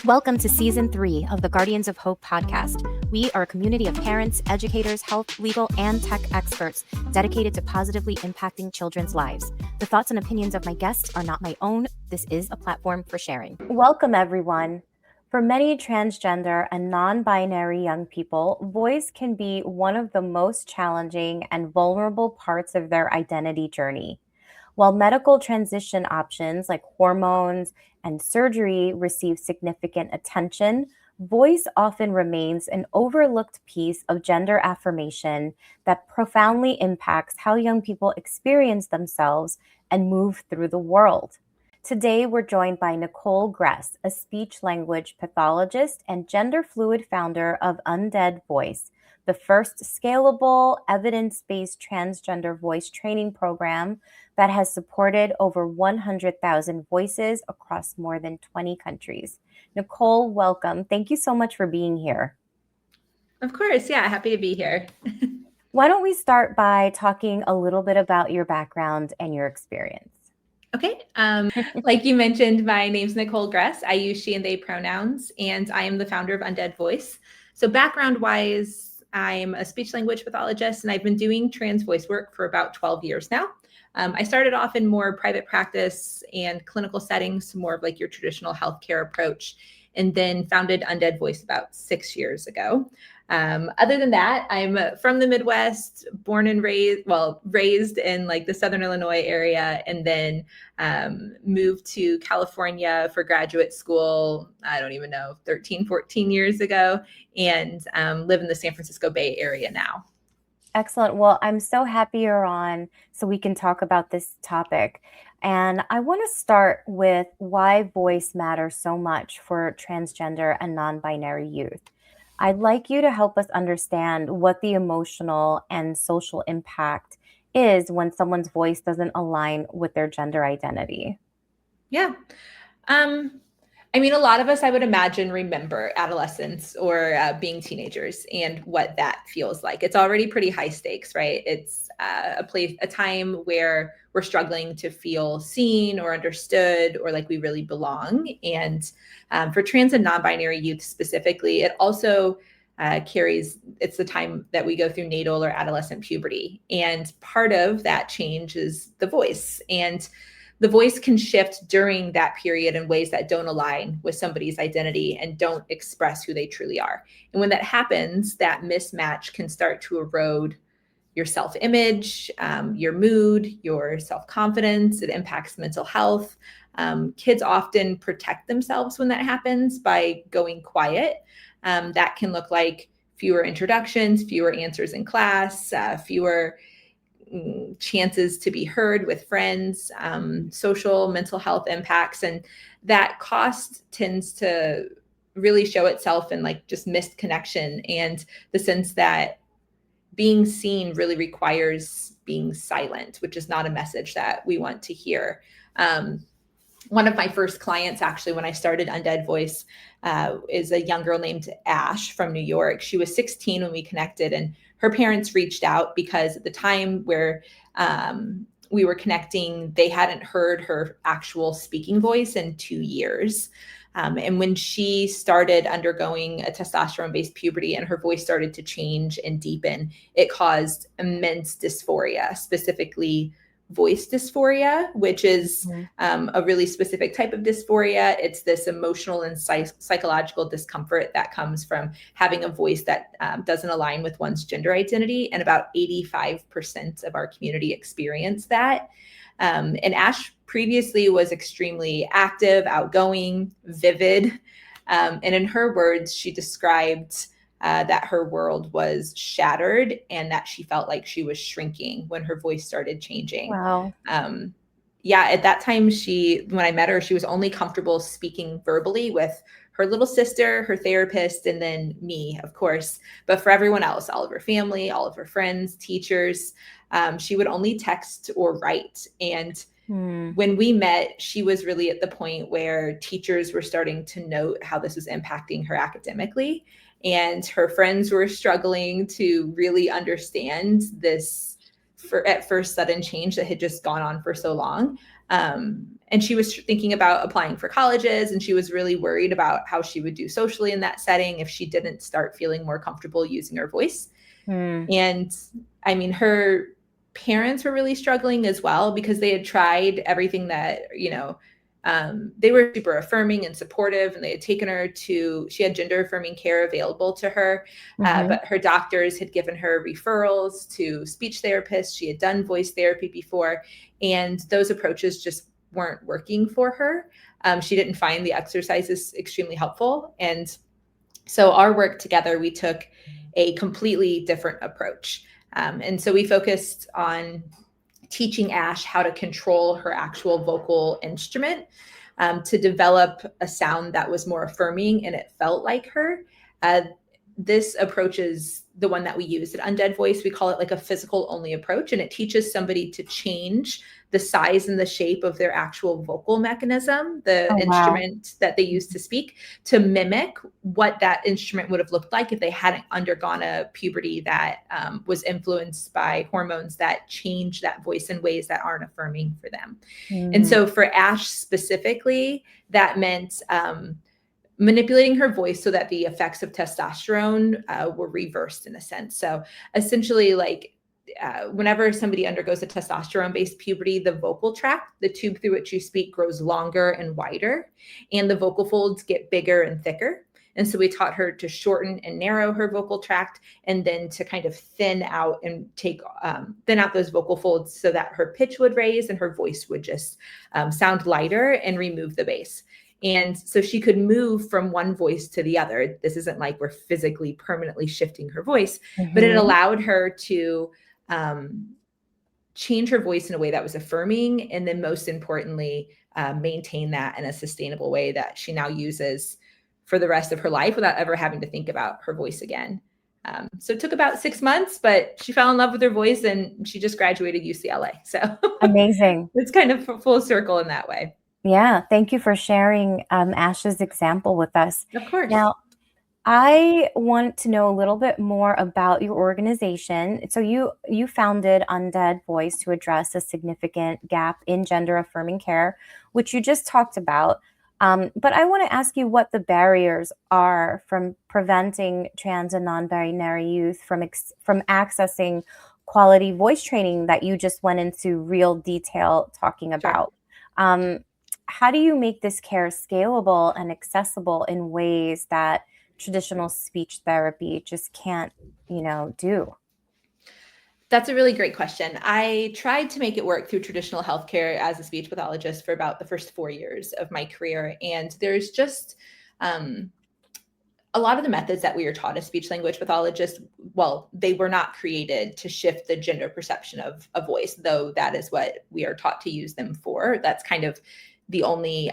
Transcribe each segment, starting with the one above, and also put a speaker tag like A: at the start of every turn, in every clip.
A: Welcome to Season 3 of the Guardians of Hope podcast. We are a community of parents, educators, health, legal, and tech experts dedicated to positively impacting children's lives. The thoughts and opinions of my guests are not my own. This is a platform for sharing. Welcome, everyone. For many transgender and non-binary young people, voice can be one of the most challenging and vulnerable parts of their identity journey. While medical transition options like hormones and surgery receive significant attention, voice often remains an overlooked piece of gender affirmation that profoundly impacts how young people experience themselves and move through the world. Today, we're joined by Nicole Gress, a speech-language pathologist and gender fluid founder of Undead Voice, the first scalable, evidence-based transgender voice training program that has supported over 100,000 voices across more than 20 countries. Nicole, welcome. Thank you so much for being here.
B: Of course. Yeah, happy to be here.
A: Why don't we start by talking a little bit about your background and your experience?
B: Okay. Like you mentioned, my name's Nicole Gress. I use she and they pronouns, and I am the founder of Undead Voice. So background-wise, I'm a speech-language pathologist, and I've been doing trans voice work for about 12 years now. I started off in more private practice and clinical settings, more of like your traditional healthcare approach, and then founded Undead Voice about 6 years ago. Other than that, I'm from the Midwest, born and raised in like the Southern Illinois area, and then moved to California for graduate school, I don't even know, 13, 14 years ago, and live in the San Francisco Bay Area now.
A: Excellent. Well, I'm so happy you're on so we can talk about this topic. And I want to start with why voice matters so much for transgender and non-binary youth. I'd like you to help us understand what the emotional and social impact is when someone's voice doesn't align with their gender identity.
B: Yeah. I mean, a lot of us, I would imagine, remember adolescence or being teenagers and what that feels like. It's already pretty high stakes, right? It's a time where we're struggling to feel seen or understood or like we really belong. And for trans and non-binary youth specifically, it also it's the time that we go through natal or adolescent puberty. And part of that change is the voice. And the voice can shift during that period in ways that don't align with somebody's identity and don't express who they truly are. And when that happens, that mismatch can start to erode your self-image, your mood, your self-confidence. It impacts mental health. Kids often protect themselves when that happens by going quiet. That can look like fewer introductions, fewer answers in class, fewer chances to be heard with friends, social, mental health impacts. And that cost tends to really show itself in like just missed connection and the sense that being seen really requires being silent, which is not a message that we want to hear. One of my first clients, actually, when I started Undead Voice, is a young girl named Ash from New York. She was 16 when we connected, and her parents reached out because at the time where we were connecting, they hadn't heard her actual speaking voice in 2 years. And when she started undergoing a testosterone-based puberty and her voice started to change and deepen, it caused immense dysphoria, specifically voice dysphoria, which is a really specific type of dysphoria. It's this emotional and psychological discomfort that comes from having a voice that doesn't align with one's gender identity. And about 85% of our community experience that. And Ash previously was extremely active, outgoing, vivid. And in her words, she described that her world was shattered and that she felt like she was shrinking when her voice started changing.
A: Wow.
B: At that time, when I met her, she was only comfortable speaking verbally with her little sister, her therapist, and then me, of course. But for everyone else, all of her family, all of her friends, teachers, she would only text or write. And when we met, she was really at the point where teachers were starting to note how this was impacting her academically. And her friends were struggling to really understand this at first sudden change that had just gone on for so long. And she was thinking about applying for colleges, and she was really worried about how she would do socially in that setting if she didn't start feeling more comfortable using her voice. And I mean, her parents were really struggling as well because they had tried everything that, they were super affirming and supportive, and they had taken her she had gender affirming care available to her, but her doctors had given her referrals to speech therapists. She had done voice therapy before, and those approaches just weren't working for her. She didn't find the exercises extremely helpful. And so our work together, we took a completely different approach. And so we focused on teaching Ash how to control her actual vocal instrument, to develop a sound that was more affirming and it felt like her. This approach is the one that we use at Undead Voice. We call it like a physical only approach, and it teaches somebody to change the size and the shape of their actual vocal mechanism, the instrument that they use to speak, to mimic what that instrument would have looked like if they hadn't undergone a puberty that was influenced by hormones that change that voice in ways that aren't affirming for them. And so for Ash specifically, that meant manipulating her voice so that the effects of testosterone were reversed in a sense. So essentially, whenever somebody undergoes a testosterone-based puberty, the vocal tract, the tube through which you speak, grows longer and wider, and the vocal folds get bigger and thicker. And so we taught her to shorten and narrow her vocal tract, and then to kind of thin out and thin out those vocal folds so that her pitch would raise and her voice would just sound lighter and remove the bass. And so she could move from one voice to the other. This isn't like we're physically permanently shifting her voice, but it allowed her to change her voice in a way that was affirming, and then most importantly, maintain that in a sustainable way that she now uses for the rest of her life without ever having to think about her voice again. So it took about 6 months, but she fell in love with her voice, and she just graduated UCLA. So
A: amazing.
B: It's kind of full circle in that way.
A: Yeah, thank you for sharing Ash's example with us.
B: Of course.
A: Now, I want to know a little bit more about your organization. So you founded Undead Voice to address a significant gap in gender affirming care, which you just talked about. But I want to ask you what the barriers are from preventing trans and non-binary youth from accessing quality voice training that you just went into real detail talking about. How do you make this care scalable and accessible in ways that traditional speech therapy just can't, do?
B: That's a really great question. I tried to make it work through traditional healthcare as a speech pathologist for about the first 4 years of my career. And there's just a lot of the methods that we are taught as speech language pathologists, well, they were not created to shift the gender perception of a voice, though that is what we are taught to use them for. That's kind of the only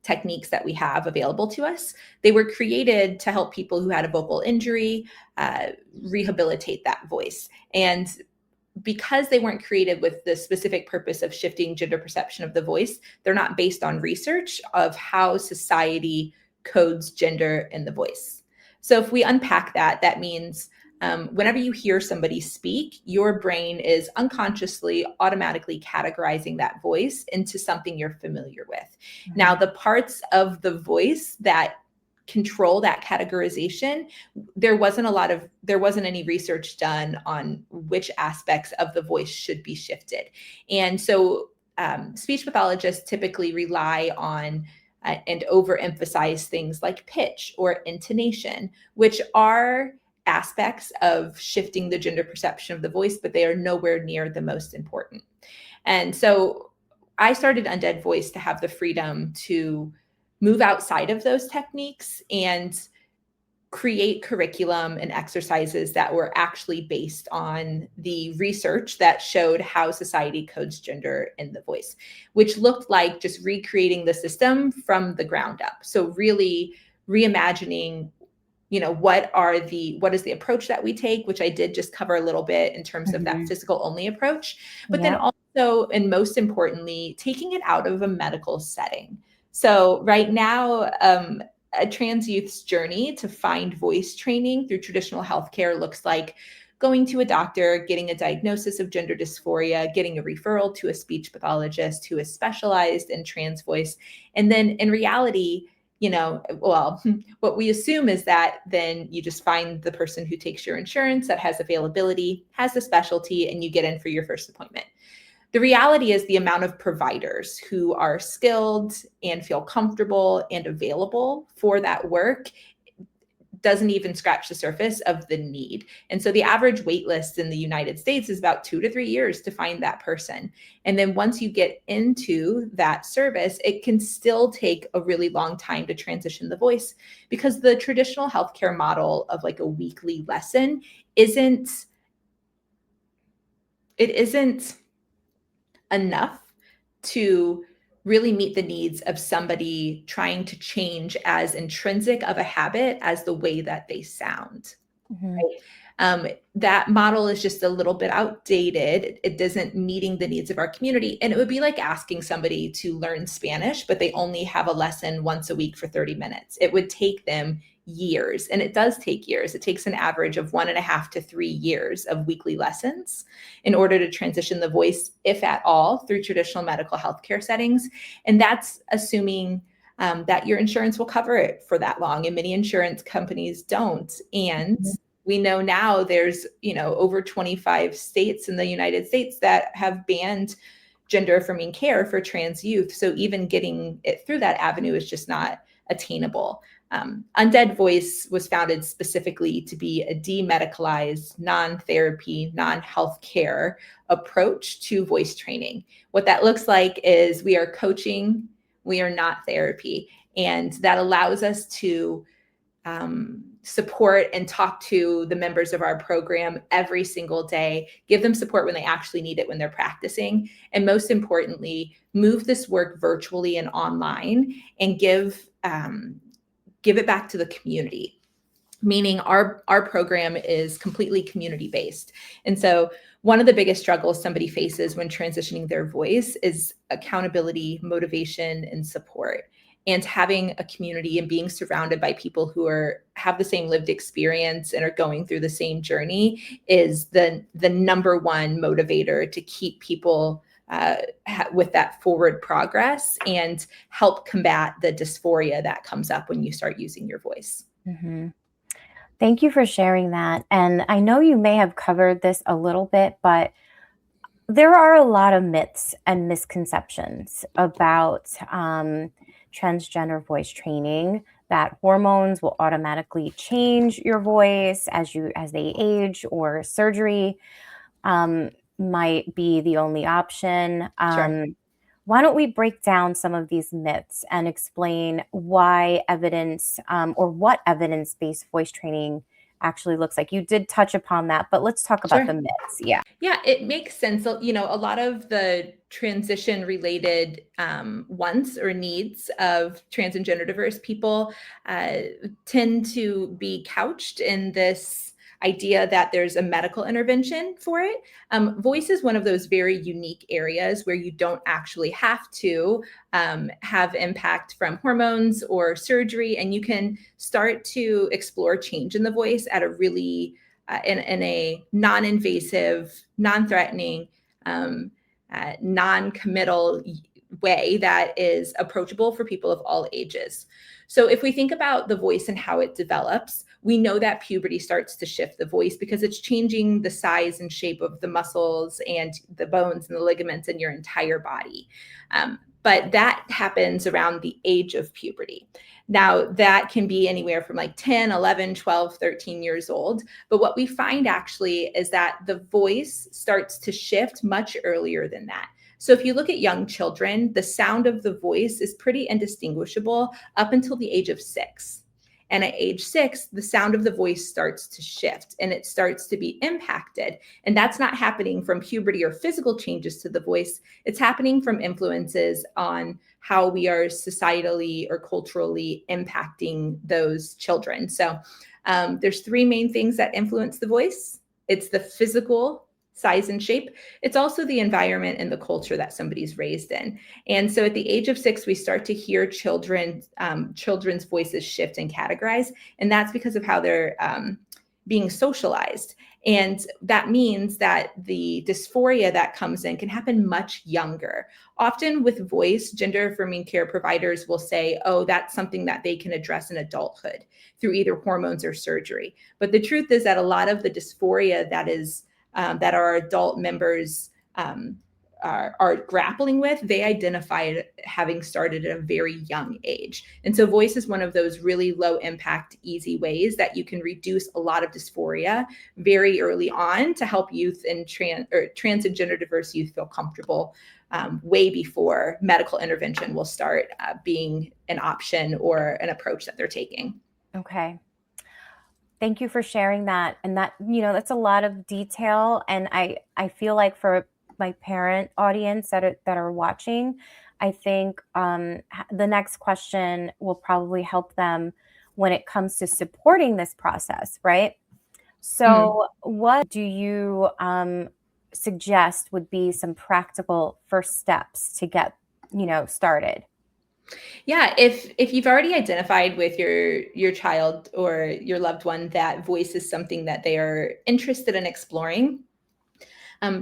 B: techniques that we have available to us. They were created to help people who had a vocal injury rehabilitate that voice. And because they weren't created with the specific purpose of shifting gender perception of the voice, they're not based on research of how society codes gender in the voice. So if we unpack that, that means whenever you hear somebody speak, your brain is unconsciously automatically categorizing that voice into something you're familiar with. Now, the parts of the voice that control that categorization, there wasn't any research done on which aspects of the voice should be shifted. And so speech pathologists typically rely on and overemphasize things like pitch or intonation, which are aspects of shifting the gender perception of the voice, but they are nowhere near the most important. And so I started Undead Voice to have the freedom to move outside of those techniques and create curriculum and exercises that were actually based on the research that showed how society codes gender in the voice, which looked like just recreating the system from the ground up. So really reimagining, what is the approach that we take, which I did just cover a little bit in terms of that physical only approach, but then also, and most importantly, taking it out of a medical setting. So right now, a trans youth's journey to find voice training through traditional healthcare looks like going to a doctor, getting a diagnosis of gender dysphoria, getting a referral to a speech pathologist who is specialized in trans voice. And then in reality, well, what we assume is that then you just find the person who takes your insurance that has availability, has the specialty, and you get in for your first appointment. The reality is the amount of providers who are skilled and feel comfortable and available for that work doesn't even scratch the surface of the need. And so the average wait list in the United States is about 2 to 3 years to find that person. And then once you get into that service, it can still take a really long time to transition the voice, because the traditional healthcare model of like a weekly lesson isn't enough to really meet the needs of somebody trying to change as intrinsic of a habit as the way that they sound. Right? That model is just a little bit outdated. It doesn't meeting the needs of our community. And it would be like asking somebody to learn Spanish, but they only have a lesson once a week for 30 minutes. It would take them years. And it does take years. It takes an average of 1.5 to 3 years of weekly lessons in order to transition the voice, if at all, through traditional medical healthcare settings. And that's assuming that your insurance will cover it for that long. And many insurance companies don't. And we know now there's, over 25 states in the United States that have banned gender affirming care for trans youth. So even getting it through that avenue is just not attainable. Undead Voice was founded specifically to be a demedicalized, non-therapy, non-healthcare approach to voice training. What that looks like is we are coaching, we are not therapy. And that allows us to support and talk to the members of our program every single day, give them support when they actually need it when they're practicing, and most importantly, move this work virtually and online and give it back to the community. Meaning our program is completely community based. And so one of the biggest struggles somebody faces when transitioning their voice is accountability, motivation, and support. And having a community and being surrounded by people who have the same lived experience and are going through the same journey is the number one motivator to keep people with that forward progress and help combat the dysphoria that comes up when you start using your voice.
A: Mm-hmm. Thank you for sharing that. And I know you may have covered this a little bit, but there are a lot of myths and misconceptions about transgender voice training, that hormones will automatically change your voice as they age, or surgery might be the only option.
B: Sure.
A: Why don't we break down some of these myths and explain why evidence or what evidence-based voice training actually looks like? You did touch upon that, but let's talk about the myths. Yeah.
B: Yeah, it makes sense. A lot of the transition related wants or needs of trans and gender diverse people tend to be couched in this idea that there's a medical intervention for it. Voice is one of those very unique areas where you don't actually have to have impact from hormones or surgery, and you can start to explore change in the voice at a really in a non-invasive, non-threatening, non-committal way that is approachable for people of all ages. So if we think about the voice and how it develops, we know that puberty starts to shift the voice because it's changing the size and shape of the muscles and the bones and the ligaments in your entire body. But that happens around the age of puberty. Now, that can be anywhere from like 10, 11, 12, 13 years old. But what we find actually is that the voice starts to shift much earlier than that. So if you look at young children, the sound of the voice is pretty indistinguishable up until the age of 6. And at age 6, the sound of the voice starts to shift and it starts to be impacted. And that's not happening from puberty or physical changes to the voice. It's happening from influences on how we are societally or culturally impacting those children. So there's 3 main things that influence the voice. It's the physical size and shape. It's also the environment and the culture that somebody's raised in. And so at the age of 6, we start to hear children's voices shift and categorize. And that's because of how they're being socialized. And that means that the dysphoria that comes in can happen much younger. Often with voice, gender affirming care providers will say, oh, that's something that they can address in adulthood through either hormones or surgery. But the truth is that a lot of the dysphoria that our adult members are grappling with, they identified having started at a very young age. And so voice is one of those really low impact, easy ways that you can reduce a lot of dysphoria very early on to help youth and trans and gender diverse youth feel comfortable way before medical intervention will start being an option or an approach that they're taking.
A: Okay. Thank you for sharing that. And that, that's a lot of detail. And I feel like for my parent audience that are watching, I think the next question will probably help them when it comes to supporting this process, right? So what do you suggest would be some practical first steps to get, started?
B: Yeah, if you've already identified with your child or your loved one that voice is something that they are interested in exploring,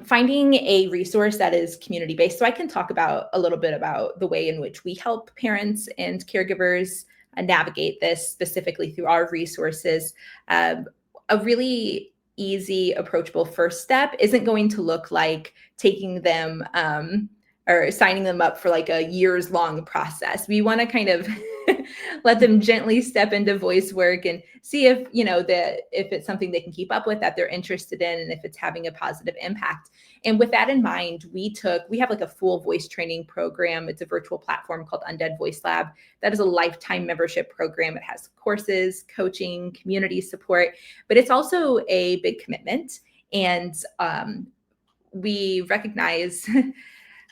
B: finding a resource that is community-based. So I can talk about a little bit about the way in which we help parents and caregivers navigate this specifically through our resources. A really easy, approachable first step isn't going to look like taking them or signing them up for like a years long process. We want to kind of let them gently step into voice work and see if, if it's something they can keep up with, that they're interested in, and if it's having a positive impact. And with that in mind, we have like a full voice training program. It's a virtual platform called Undead Voice Lab. That is a lifetime membership program. It has courses, coaching, community support, but it's also a big commitment. And we recognize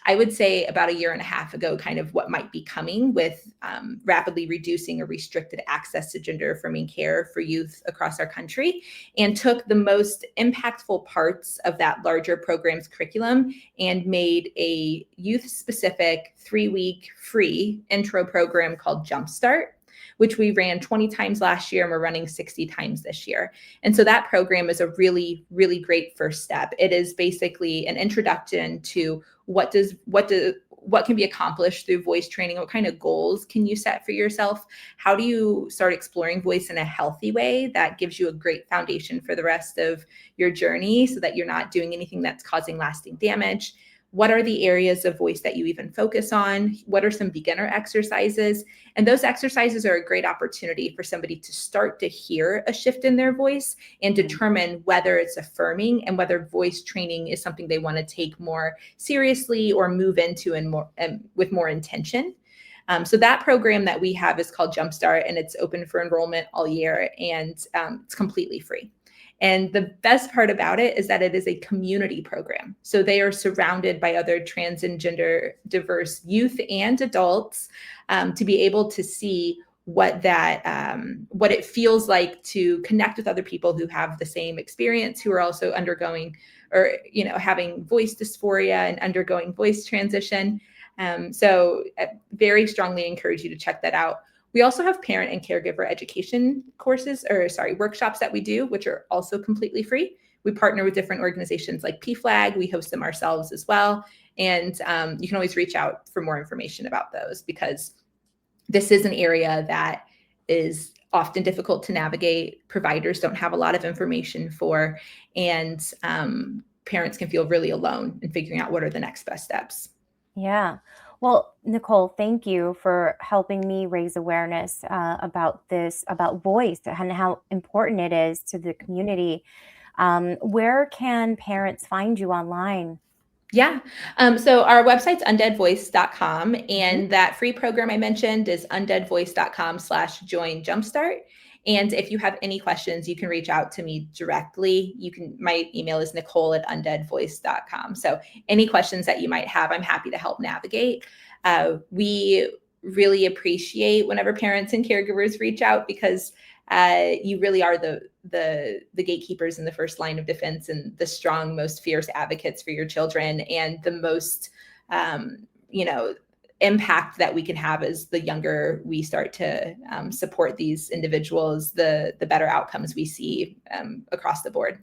B: I would say about a year and a half ago, kind of what might be coming with rapidly reducing or restricted access to gender affirming care for youth across our country, and took the most impactful parts of that larger program's curriculum and made a youth specific 3-week free intro program called Jumpstart, which we ran 20 times last year and we're running 60 times this year. And so that program is a really, really great first step. It is basically an introduction to what can be accomplished through voice training. What kind of goals can you set for yourself? How do you start exploring voice in a healthy way that gives you a great foundation for the rest of your journey so that you're not doing anything that's causing lasting damage? What are the areas of voice that you even focus on? What are some beginner exercises? And those exercises are a great opportunity for somebody to start to hear a shift in their voice and determine whether it's affirming and whether voice training is something they want to take more seriously or move into with more intention. So that program that we have is called Jumpstart, and it's open for enrollment all year, and it's completely free. And the best part about it is that it is a community program. So they are surrounded by other trans and gender diverse youth and adults to be able to see what it feels like to connect with other people who have the same experience, who are also undergoing or having voice dysphoria and undergoing voice transition. So I very strongly encourage you to check that out. We also have parent and caregiver education workshops that we do, which are also completely free. We partner with different organizations like PFLAG. We host them ourselves as well. And you can always reach out for more information about those, because this is an area that is often difficult to navigate. Providers don't have a lot of information for, and parents can feel really alone in figuring out what are the next best steps.
A: Yeah. Well, Nicole, thank you for helping me raise awareness about voice and how important it is to the community. Where can parents find you online?
B: Yeah. So our website's undeadvoice.com, and that free program I mentioned is undeadvoice.com/join jumpstart. And if you have any questions, you can reach out to me directly. My email is nicole@undeadvoice.com. So any questions that you might have, I'm happy to help navigate. We really appreciate whenever parents and caregivers reach out, because you really are the gatekeepers in the first line of defense, and the strong, most fierce advocates for your children, and the most, impact that we can have as the younger we start to support these individuals, the better outcomes we see across the board.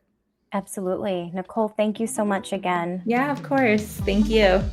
A: Absolutely. Nicole, thank you so much again.
B: Yeah, of course. Thank you.